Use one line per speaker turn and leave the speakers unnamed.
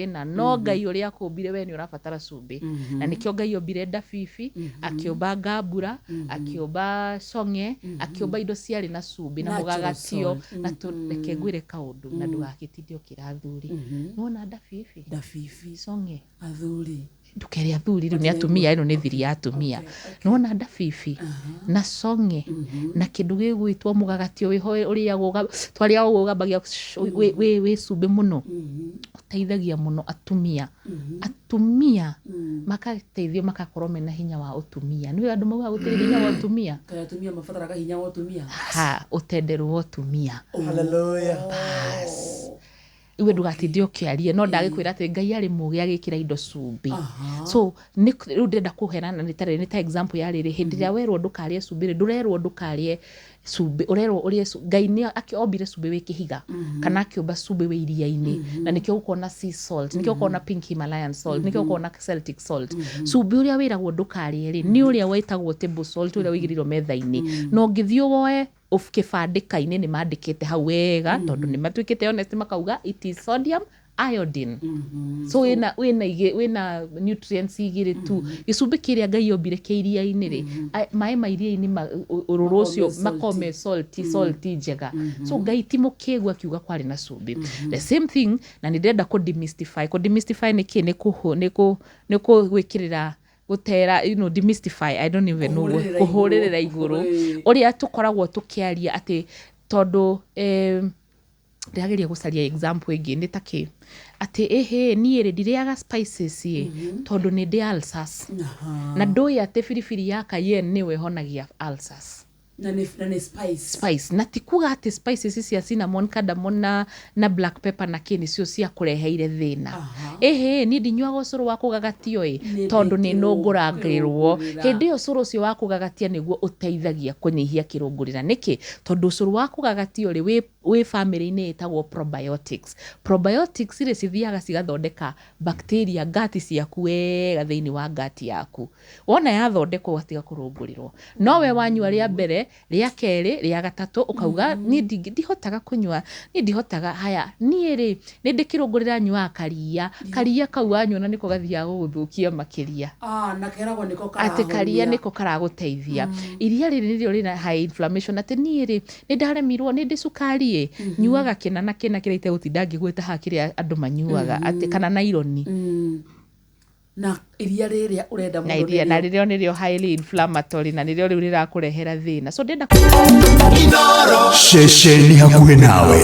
na no Ngai uria akumbire we ni urabatara cumbi na nikio Ngai ombire ndabibi akiumba ngambura akiumba songe akiumba indo ciari na cumbi na mugagatio na tureke ngwire kaundu na ndugagitithio kirathuri nona ndabibi songe
athuri
ndukere athuri ni atumia ino ni thiri ya atumia nona ndabibi na songe na kindu gigwitwo mugagatio wiho uriagwo twaria ugambagia we cumbi muno uteithagia muno atumia makateithio makakorwo mena hinya wa utumia niwe andu mauga gutiri hinya wa utumia
kana atumia mabataraga hinya wa utumia
utenderu wa utumia
haleluya
iwe ndugatithio ukiarie no ndagikwira ati Ngai ari mugi agikira indo cumbi so ni ndenda kuherana ni ta example ya riri hindi ya werwo ndukarie cumbi ndurerwo ndukarie cumbi urerwo urie Ngai ni akiombire cumbi wi kihiga kana akiumba cumbi wi iria-ini na nikio ukona sea salt nikio ukona pink Himalayan salt nikio ukona Celtic salt cumbi uria wiragwo ndukarie ri ni uria wetagwo table salt uria wigirirwo metha-ini no ngithio woe ukibandika-ini ni mandikite hau wega tondu ni matwikite honest makauga it is sodium iodine so wina nutrients igire tu gicumbi kiria Ngai ombire kiria-ini ri mai mairia-ini ururu ucio makome salty njega so Ngai ti mukigwa kiuga kwari na cumbi the same thing na ni ndenda ku demystify ni ki ni gwikirira gutera demystify I don't even know kuhuririra iguru uria tukoragwo tukiaria ati tondu ndageria gucaria example ingi ni taki ati nie ri ndiriaga spices tondu ni ndi ulcers na ndoi ati firifiri ya cayenne niwe honagia ulcers
na ni
spice na tikuga ati spices cia cinnamon cardamom na black pepper na kini cio cia kureheire thina ni ndinywaga ucuru wa kugagatio tondu ni nungurangirwo hindi ucuru cio wa kugagatia niguo uteithagia kunyihia kirungurira niki tondu ucuru wa kugagatio ri wi family-ini itagwo probiotics ri cithiaga cigathondeka bacteria ngati ciaku wega thiini wa ngati yaku wona yathondekwo gatiga kurungurirwo no we wanyua ria mbere ria keri ria gatatu ukauga ni ndihotaga kunywa ni ndihotaga haya ni ri ni ndikirungurira nyua karia kau anywa na niko gathia guthukia makiria
na keragwo niko
karia niko karaguteithia iria riri nirio rina high inflammation ati ni ri ni ndaremirwo ni ndicukari nyuaga kina na kina kirite gutinda ngigweta hakiria andu manyuaga ati kana na ironi
na iria riria urenda muno
iria na ririo nirio highly inflammatory na nirio riu rirakurehera thina so ndenda
Shesheni hakuhe nawe.